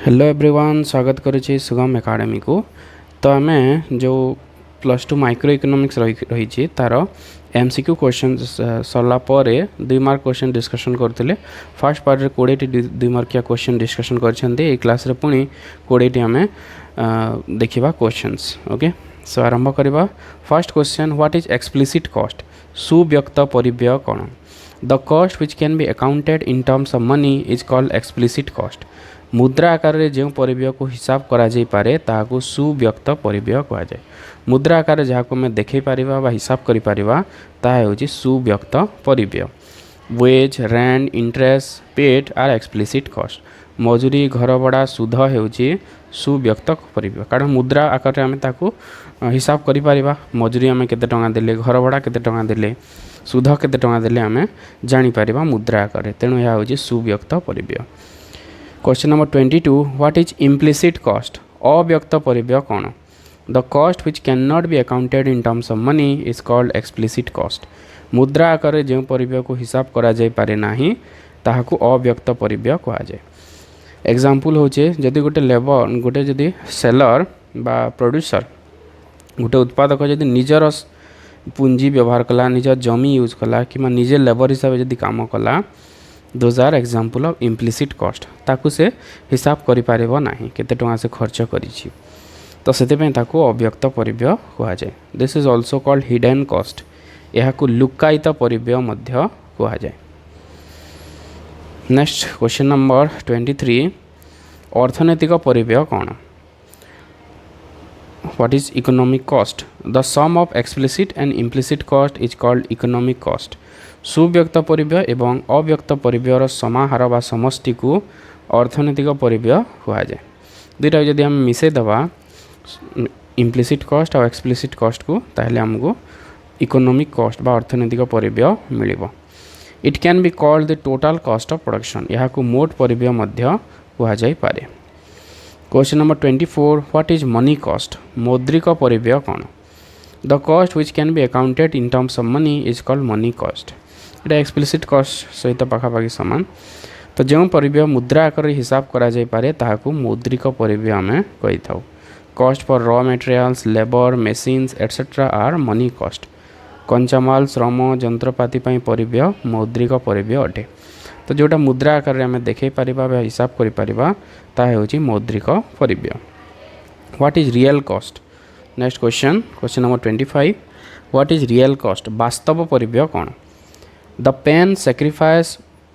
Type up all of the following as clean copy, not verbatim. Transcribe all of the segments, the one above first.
Hello everyone, स्वागत करुच्ची सुगम academy को। तो आम जो +2 माइक्रो इकोनॉमिक्स रही तार एमसीक्यू क्वेश्चन सरला दुई मार्क क्वेश्चन डिस्कशन करते। फर्स्ट पार्ट रे 20 दुई मार्किया क्वेश्चन डिस्कशन कर क्लास रे पुणी 20 आम देखा क्वेश्चंस। ओके, सो आरंभ करवा। First question, what is explicit cost? सुव्यक्त परिव्यय कौन? The cost which can be accounted in terms of money is called explicit cost. मुद्रा आकार रे जो परिव्यय को हिसाब करा जाई पारे ताहाको सुव्यक्त परिव्यय कहा जाए। मुद्रा आकार जहाँ को मैं देखे पारिबा बा हिसाब करि पारिबा ताहा होची सुव्यक्त परिव्यय। Wage, rent, interest paid are explicit cost. मजूरी, घर भड़ा, सुध होची सुव्यक्त परिव्यय, कारण मुद्रा आकार रे आमे ताको हिसाब करि पारिबा। मजूरी आमे केते टंका देले, घर भड़ा केते टंका देले, सुध केते टंका देले आमे जानि पारिबा मुद्रा आकार रे। तेणु या होची सुव्यक्त परिव्यय। Question number 22, what is implicit cost? अव्यक्त परिव्यय कौन? The cost which can not be accounted in terms of money is called explicit cost. मुद्रा आकार जो परिव्यय को हिसाब करा जाय पारे नाही ताहाको अव्यक्त परिव्यय कहा जाए। एग्जांपल होचे, जदि गोटे लेबर गोटे जदि सेलर बा प्रोड्यूसर गोटे उत्पादक जदि निजर पुंजी व्यवहार कला, निजर जमी यूज कला कि निजे लेबर हिसाब से जदि काम कला, those are example of implicit cost. ताकू से हिसाब करि पारिबो नाही केते टंका से खर्च करिछि, तो सेते पे ताकू अव्यक्त परिव्यय कहा जाए। This is also called hidden cost. एहाकू लुकायित परिव्यय मध्य कहा जाए। नेक्स्ट क्वेश्चन नंबर 23, अर्थनैतिक परिव्यय कौन? What is economic cost? The sum of explicit and implicit cost is called economic cost. सुव्यक्त परिव्यय एवं अव्यक्त परिव्यर समाहार बा समष्टि को अर्थनैतिक परिव्यय कहा जाए। दुईटा जदि हम मिसे दबा इम्प्लिसिट कॉस्ट और एक्सप्लिसिट कॉस्ट को, ताहले हमको इकोनॉमिक कॉस्ट बा अर्थनैतिक परिव्यय मिलिबो। It can be called the total cost of production. यहाँ को मोट परिव्यय मध्य कहा जाई पारे। Question number 24, what is money cost? मौद्रिक परिव्यय कौन? The cost which can be accounted in terms of money is called money cost. ये एक्सप्लिसिट कॉस्ट सहित पाखापाखि सामान। तो जो परिव्यय मुद्रा आकार हिसाब करा जाय पारे ताहाको मौद्रिक परिव्यय आमे कहि थाउ। Cost for raw materials, labour, machines etcetera are money cost. कंचामाल, श्रम, जंत्रपाति पई परिव्यय मौद्रिक परिव्यय अटे। तो जोटा मुद्रा आकार आमे देखे पारिबा बा हिसाब करि पारिबा ताहा होची मौद्रिक परिव्यय। What is real cost? Next question, question number 25, what is real cost? वास्तव परिव्यय कौन? The pain sacrifice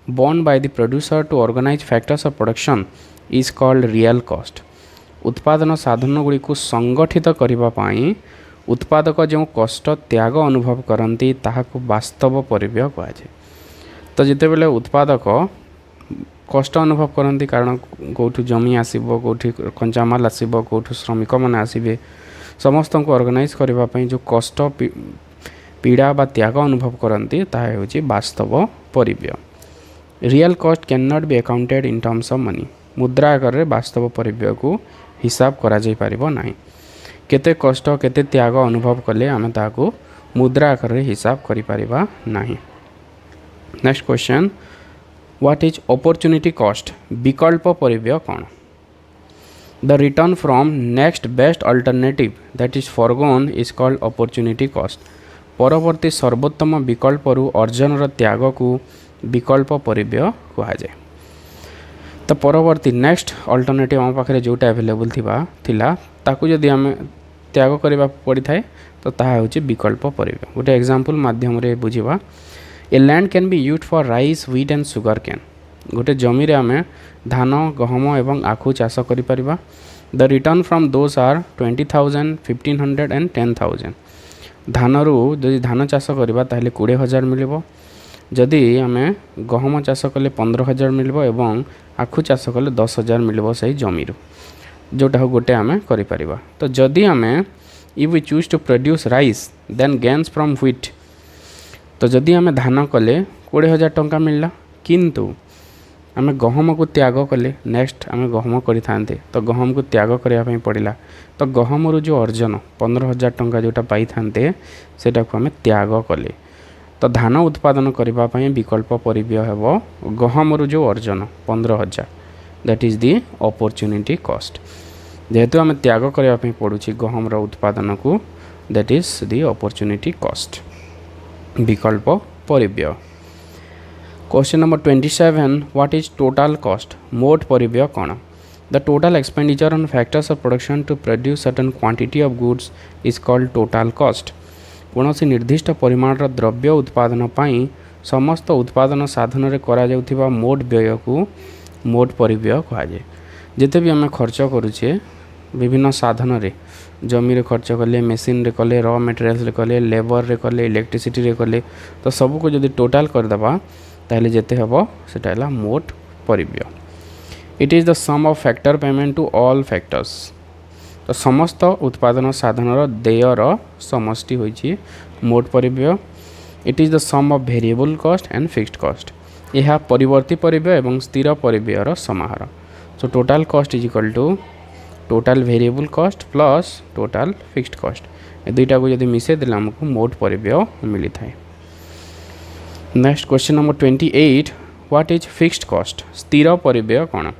borne by the producer to organize factors of production is called real cost. उत्पादन साधन गुड़ी को संगठित करबा पाई उत्पादक जो कष्ट त्याग अनुभव करती ताहाको वास्तव परिव्यय कहा जाए। तो जिते बेले उत्पादक कष्ट अनुभव करती, कारण कौटू जमी आसीबो, कौटी कंचामाल आसीबो, कौटू श्रमिक मैंने आसीबे, समस्त को ऑर्गेनाइज करबा जो कष्ट पीड़ा बा त्याग अनुभव करती ताहा होची वास्तव परिव्यय। Real cost can not be accounted in terms of money. मुद्रा आकार रे वास्तव परिव्यय को हिसाब करा जाय पारिबो नाही। केते कष्ट केते त्याग अनुभव कले आमे ताको मुद्रा आकार रे हिसाब करि पारिबा नाही। Next question, what is opportunity cost? विकल्प परिव्यय कौन? The return from next best alternative that is forgone is called opportunity cost. परवर्ती सर्वोत्तम विकल्प अर्जन त्याग को विकल्प परिव्यय कहा जाए। तो परवर्ती नेक्स्ट अल्टरनेटिव आम पाखे जोटा अवेलेबल थिला ताकू जदि आम त्याग करबा पड़ी थाए तो ताहा होची विकल्प परिव्यय। गोटे एग्जांपल माध्यम रे बुझिबा। A land can be used for rice, wheat and sugar cane. गोटे जमी रे आम धान, गहम एवं आखु चाष करि परिबा। The return from those are 20,000, 1500 and 10,000। धानरू जदि धान चाष करबा ताहले 20,000 मिलिबो। जदि आमे गहम चाष कले 15,000 मिलिबो एवं आखु चाष कले 10,000 मिलिबो सही जमीरू, जोटा गोटे आमे करि परिबा। तो जदि आमे if we choose to produce rice then gains from wheat, तो जदि आमे धान कले 20,000 टंका मिलला, किंतु आमे गहम को त्याग कले नेक्स्ट आमे गहम करि थांते तो गहम को त्याग करिया पई पड़िला। तो गहम रो जो अर्जन 15,000 टंका जोटा पाई थांते सेटा को आमे त्याग कले। तो धान उत्पादन करबा पई विकल्प परिव्यय हेबो गहम रो जो अर्जन 15,000 that is the opportunity cost जेहेतु आम त्याग करने पड़ुछि गहमर उत्पादन को that is the opportunity cost विकल्प परिव्यय। Question number 27 what is total cost मोट परिव्यय कौन the total expenditure on factors of production to produce certain quantity of goods is called total cost कौन सी निर्दिष्ट परिमाणर द्रव्य उत्पादन पाई समस्त उत्पादन साधन रे करा जाउथिबा मोट व्यय को मोट परिव्यय कहुए जिते भी आम खर्च करुचे विभिन्न साधन रे जमी रे खर्च कले मेसीन रे कले रॉ मटेरियल्स रे कले लेबर रे कले इलेक्ट्रिसिटी रे कले तो सब को जदि टोटाल करदेबा ताहले जेते हबो सेटा हला मोट परिव्यय। It is the sum of factor payment to all factors तो समस्त उत्पादन साधनर देयर समष्टि होइछि मोट परिव्यय। It is the sum of variable cost and fixed cost यह परिवर्ती परिव्यय एवं स्थिर परिव्ययर समाहार। So total cost is equal to total variable cost plus total fixed cost ए दुईटा को जब मिसे देले हमको मोट परिव्यय मिली थाए। Next question number 28 what is fixed cost स्थिर परिव्यय कौन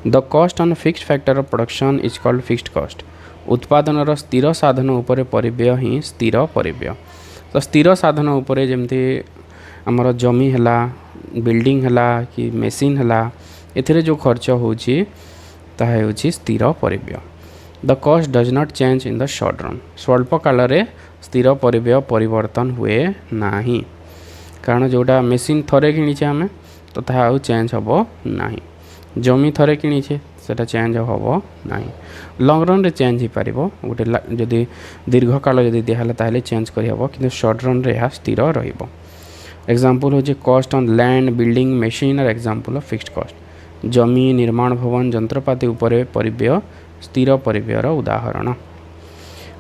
the cost on fixed factor of production is called fixed cost उत्पादन स्थिर साधन उपर परिव्यय ही स्थिर परिव्यय। तो स्थिर साधन उपर जमती आमर जमी है बिल्डिंग है कि मेसीन है एथिरे जो खर्च होची ताहा होची स्थिर परिव्यय। The cost does not change in the short run स्वल्प काल रे स्थिर परिव्यय परिवर्तन हुए नाही कारण जोटा मेसीन थरे किणीचे आमे तो ताहा आउ चेंज हबो नाही जमी थरे किणीचे सेटा चेंज हबो नाही लॉन्ग रन रे चेंज ही पारिबो गोटे जदि दीर्घ काल जदि दिहला ताहले चेंज करि हबो किंतु शॉर्ट रन रे या स्थिर रहिबो। एग्जांपल होची cost on land building machine और एग्जांपल ऑफ फिक्स्ड कॉस्ट जमी निर्माण भवन जंत्रपाति उपरे परिव्यय स्थिर परिव्ययर उदाहरण।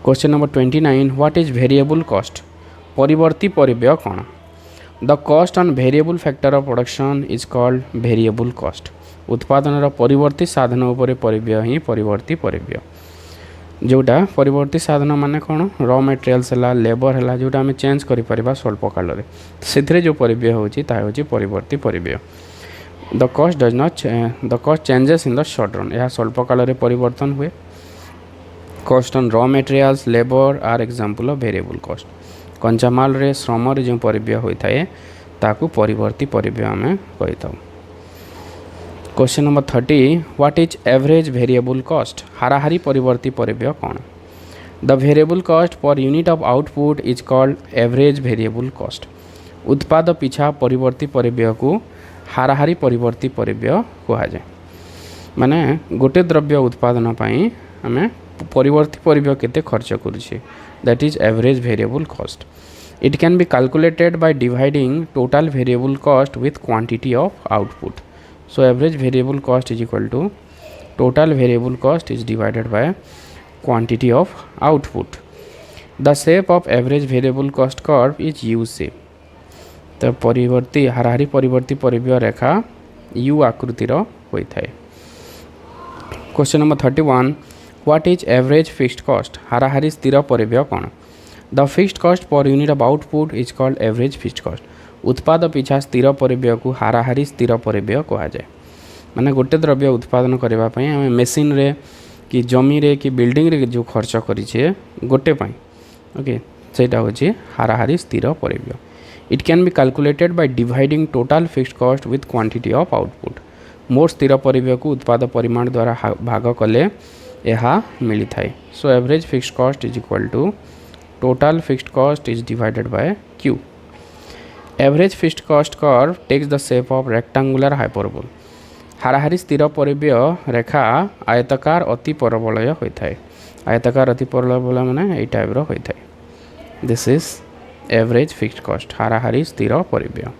Question number 29 what is variable cost परिवर्ती परिव्यय कौन the cost on variable factor of production is called variable cost उत्पादन परिवर्ती साधन उपरे परिव्यय ही परिवर्ती परिव्यय जोटा परिवर्ती साधन माने कौन रॉ मटेरियल्स है लेबर है जोटा आम चेंज कर स्वल्प काल से जो परिव्यय होची ताहा होची परिवर्ती परिव्यय। The cost does not the cost changes in the short run यह स्वल्प काल परिवर्तन हुए। Cost on raw materials labour are example of variable cost कंचामाल रे श्रम रे जो परिव्यय होता है ताकू परिवर्ती परिव्यय आम कही। Question number 30 what is average variable cost हाराहारी परिवर्ती परिव्यय कौन the variable cost per unit of output is called average variable cost उत्पाद पिछा परिवर्ती परिव्यय को हाराहारी परिवर्ती परिव्यय कहुए माने गोटे द्रव्य उत्पादन पाई आम परिवर्ती परिव्यय केते खर्च करुछे that is average variable cost. It can be calculated by dividing total variable cost with quantity of output. So average variable cost is equal to total variable cost is divided by quantity of output. The shape of average variable cost curve is U shape. तो परिवर्ती हाराहारी परिवर्ती परिव्यय रेखा U आकृतिर होता है। Question number 31 what is average fixed cost हाराहारी स्थिर परिव्यय कौन the fixed cost per unit of output is called average fixed cost उत्पाद पिछा स्थिर परिव्यय को हाराहारी स्थिर परिव्यय कहुए माने गोटे द्रव्य उत्पादन करने आम मेसीन रे कि जमी रे कि बिल्डिंग रे जो खर्च करिछे गोटे पाई ओके सेटा होची हाराहारी स्थिर परिव्यय। It can be calculated by dividing total fixed cost with quantity of output मोट स्थिर परिव्यय को उत्पाद परिमाण द्वारा भाग कले यह मिली थाए। So average fixed cost is equal to total fixed cost is divided by Q. Average fixed cost curve takes the shape of rectangular hyperbola हाराहारी स्थिर परिव्यय रेखा आयताकार अति परबलय होता है आयताकार अति परबलय माने एई टाइप रो होता है this is average fixed cost हाराहारी स्थिर परिव्यय।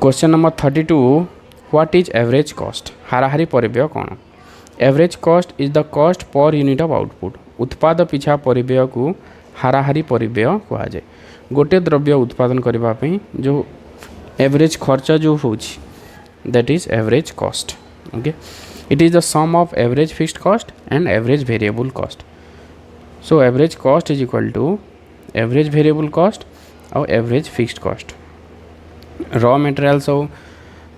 Question number 32 what is average cost हाराहारी परिव्यय कौन average cost is the cost per unit of output उत्पाद पिछा परिव्यय को हाराहारी परिव्यय कहुए गोटे द्रव्य उत्पादन करने जो एवरेज खर्च जो होची that is average cost okay. It is the sum of average fixed cost and average variable cost. So average cost is equal to average variable cost और average fixed cost raw materials हो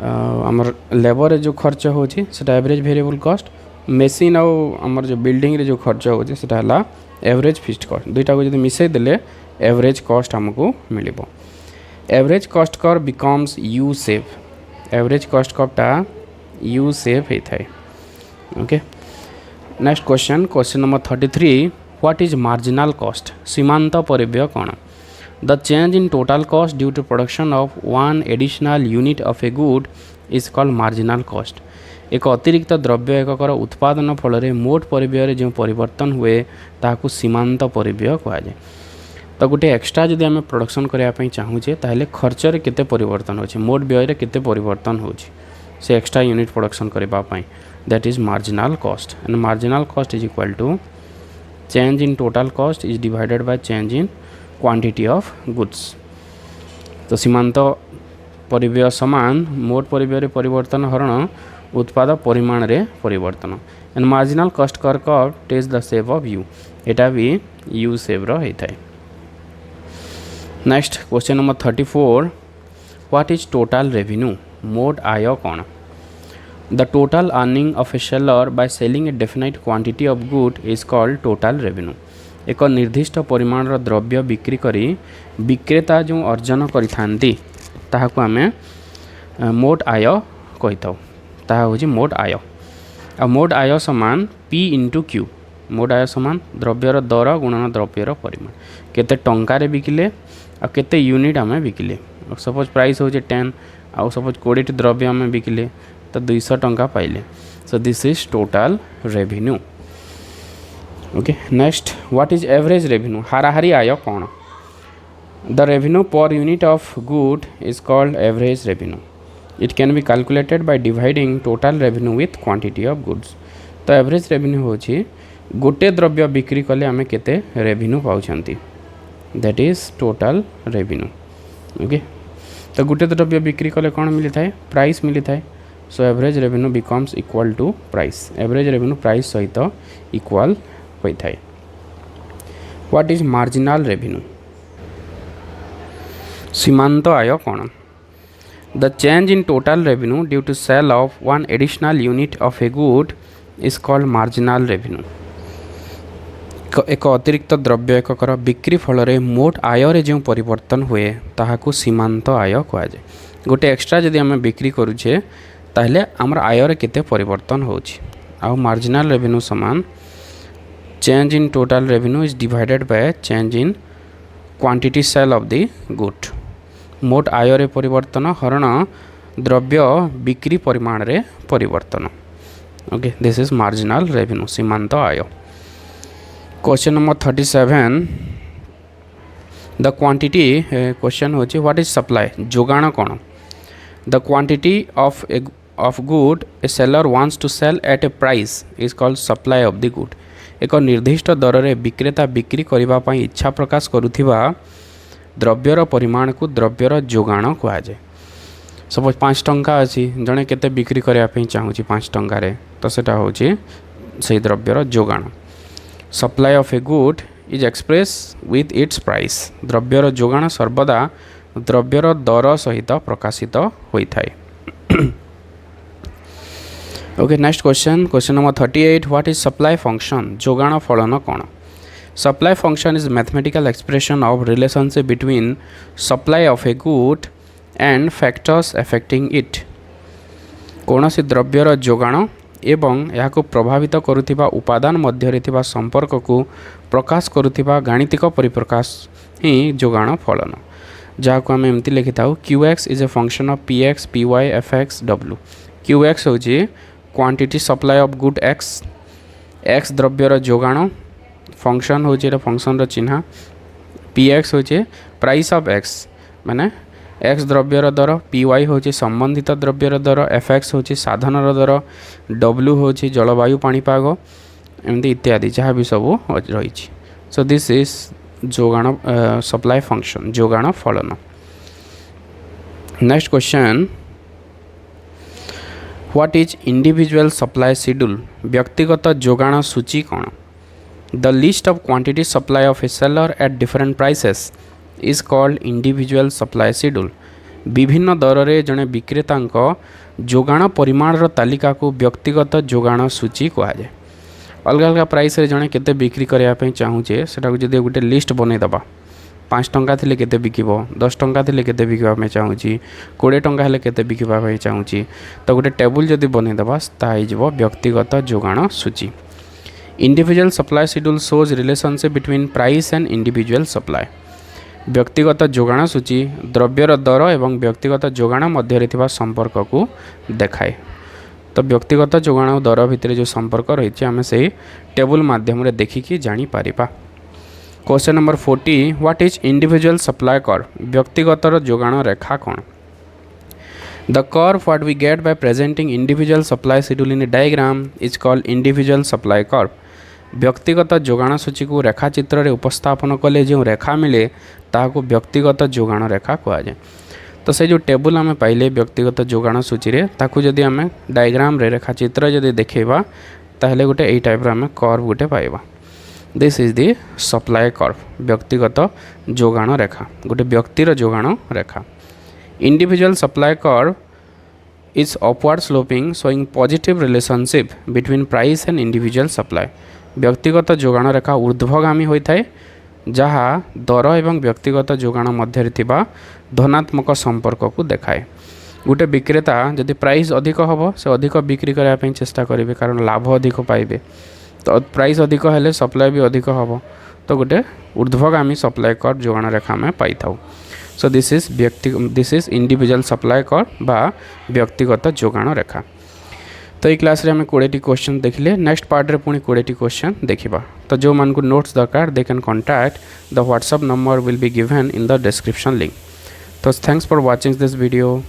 आमर labour जो खर्च होची सेटा average variable cost machine आमर जो building रे जो खर्च होची सेटा हला एवरेज फिक्स्ड कॉस्ट दुईटा को जब मिसई देले एवरेज कॉस्ट हमको मिलिबो एवरेज कॉस्ट कर becomes U shape average cost कपटा यू सेव होता है okay next question number 33 what is marginal cost सीमांत परिव्यय कौन the change in total cost due to production of one additional unit of a good is called marginal cost एक अतिरिक्त द्रव्य एककर उत्पादन फल मोट परिव्यय जो परिवर्तन हुए ताकू सीमांत परिव्यय कहुए तो गोटे एक्सट्रा जदि आम प्रोडक्शन करने चाहूचे ताहले खर्च रे केते परिवर्तन होचे मोट व्यय रे केते परिवर्तन होचे से एक्सट्रा यूनिट प्रोडक्शन करने that is marginal cost and marginal cost is equal to change in total cost is divided by change in quantity of goods तो सीमांत परिव्यय समान मोट परिव्यय रे परिवर्तन हरण उत्पाद परिमाण रे परिवर्तन and marginal cost curve takes the shape of U एटा भी यू शेप रो होता है next question number 34 what is total revenue मोट आय कौन the total earning of a seller by selling a definite quantity of good is called total revenue एक निर्दिष्ट परिमाण द्रव्य बिक्री करी विक्रेता जो अर्जन करिथांती ताहाकु आमे मोट आय कहि थाउ ताहा होची मोट आय आ मोट आय समान पी इंटू क्यू मोट आय समान द्रव्यर दर गुणन द्रव्यर परिमाण केते टंका रे बिकिले आ केते यूनिट आमे बिकिले सपोज प्राइस होचे 10 आ सपोज 20 द्रव्य आमे बिकिले तो 200 टंका पाइले so this is total revenue okay next what is average revenue हाराहारी आय कौन the revenue per unit of good is called average revenue it can be calculated by dividing total revenue with quantity of goods तो average revenue होची गोटे द्रव्य बिक्री कले आमे केते रेवेन्यू पाउछंती that is total revenue okay तो गोटे द्रव्य बिक्री कले कौन मिली थाए प्राइस मिली थाए so average revenue becomes equal to price average revenue price सहित इक्वल होता है व्हाट इज मार्जिनल रेवेन्यू सीमांत आय कौन the change in total revenue due to sale of one additional unit of a good is called marginal revenue एक अतिरिक्त द्रव्य एककर बिक्री फल मोट आय रे जो परिवर्तन हुए ताहाकू सीमांत आय कहुए गोटे एक्सट्रा जदि आम बिक्री करुचे ताहले आमर आय रे केते परिवर्तन होची आ मार्जिनल रेवेन्यू समान change in total revenue is divided by change in quantity sale of the good मोट आय रे परिवर्तन हरण द्रव्य बिक्री परिमाण रे परिवर्तन okay this is marginal revenue सीमांत आय question number 37 the quantity question होची व्हाट इज सप्लाई जोगाण कौन the quantity of good a seller wants to sell at a price is called supply of the good एक निर्दिष्ट दर रे विक्रेता बिक्री करबा पई इच्छा प्रकाश करुथिबा द्रव्यर परिमाण को द्रव्यर जोगाण कहुए सपोज 5 टंका अच्छी जड़े केते बिक्री करने चाहूँगी 5 टंका रे तो सेटा होची से द्रव्यर जोगाण supply of a good is express with its price द्रव्यर जोगाण सर्वदा द्रव्यर दर सहित प्रकाशित होता है okay next question number 38 what is supply function जोगाण फलन कौन supply function is mathematical expression of relationship between supply of a good and factors affecting it कौन सी द्रव्यर जोगाण एवं यह प्रभावित करुथिबा उपादान मध्य थिबा संपर्क को प्रकाश करुथिबा गाणितिक परिप्रकाश ही जोगाण फलन जहाँ को आम एमती लिखि था QX is a function of PX PY FX W QX हूँ quantity supply of good X द्रव्यर जोगाण फंक्शन हूँ फंक्शन चिन्ह PX हूँ प्राइस ऑफ X माने X द्रव्यर दर PY हूँ संबंधित द्रव्यर दर FX हूँ साधन दर W हूँ जलवायु पाणीपाग एमती इत्यादि जहाँ भी सब रही सो दिस इज जोगाण सप्लाई फंक्शन जोगाण फलन next question what is individual supply schedule व्यक्तिगत जोगाण सूची कौन the list of quantity supply of a seller at different prices is called individual supply schedule विभिन्न दर रे जड़े विक्रेता जोगाण परिमाण तालिका को व्यक्तिगत जोगाण सूची कहुए। अलग अलग प्राइस रे जड़े केते बिक्री करने चाहूचे सेटा जदि गोटे लिस्ट बनईदबा 5 टंका थिले केते बिकिबो 10 टंका थिले केते बिकिबा में चाहूची 20 टंका हेले केते बिकिबा में चाहूची तो गोटे टेबुल जदि बनईदबा ताइजबो व्यक्तिगत जोगाण सूची। Individual supply schedule shows relationship between price and individual supply. व्यक्तिगत जोगाण सूची द्रव्यर दर एवं व्यक्तिगत जोगाण मध्य संपर्क को देखाए। तो व्यक्तिगत जोगाण दर भितर जो संपर्क रही आम से टेबुल माध्यम देखिकी जापर। Question number 40 what is individual supply curve. व्यक्तिगत जोगाण रेखा कौन। The curve what we get by presenting individual supply schedule in a diagram is called individual supply curve. व्यक्तिगत जोगाण सूची को रेखा चित्र रे उपस्थापन कले जो रेखा मिले ताको व्यक्तिगत जोगाण रेखा कहुए। तो से जो टेबुल आम पाइले व्यक्तिगत जोगाण सूची रे ताकू जदि आम डायग्राम रे रेखा चित्र जदि देखेबा ताहले गोटे एई टाइप रो आम कर्व गोटे पाइबा। This is the supply curve व्यक्तिगत जोगाण रेखा गोटे व्यक्तिर जोगाण रेखा। Individual supply curve is upward sloping showing positive relationship between price and individual supply. व्यक्तिगत जोगाण रेखा ऊर्ध्वगामी होता है जहाँ दर एवं व्यक्तिगत जोगाण मध्य धनात्मक संपर्क को देखाए। गोटे विक्रेता जदि प्राइस अधिक हम से अधिक बिक्री करने चेष्टा करेंगे कारण लाभ अधिक पाइबे। तो प्राइस अधिक हेले सप्लाई भी अधिक हम तो गोटे ऊर्ध्वगामी सप्लाई कर्व जोगाण रेखा में पाई था। सो this is individual supply curve बा व्यक्तिगत जोगाण रेखा। तो ये क्लास रे हमें 20 क्वेश्चन देखिले। नेक्स्ट पार्ट रे पुणी 20 क्वेश्चन देखिबा। तो जो मान को नोट्स दरकार they can contact the WhatsApp number will be given in the description link. तो thanks for watching this video.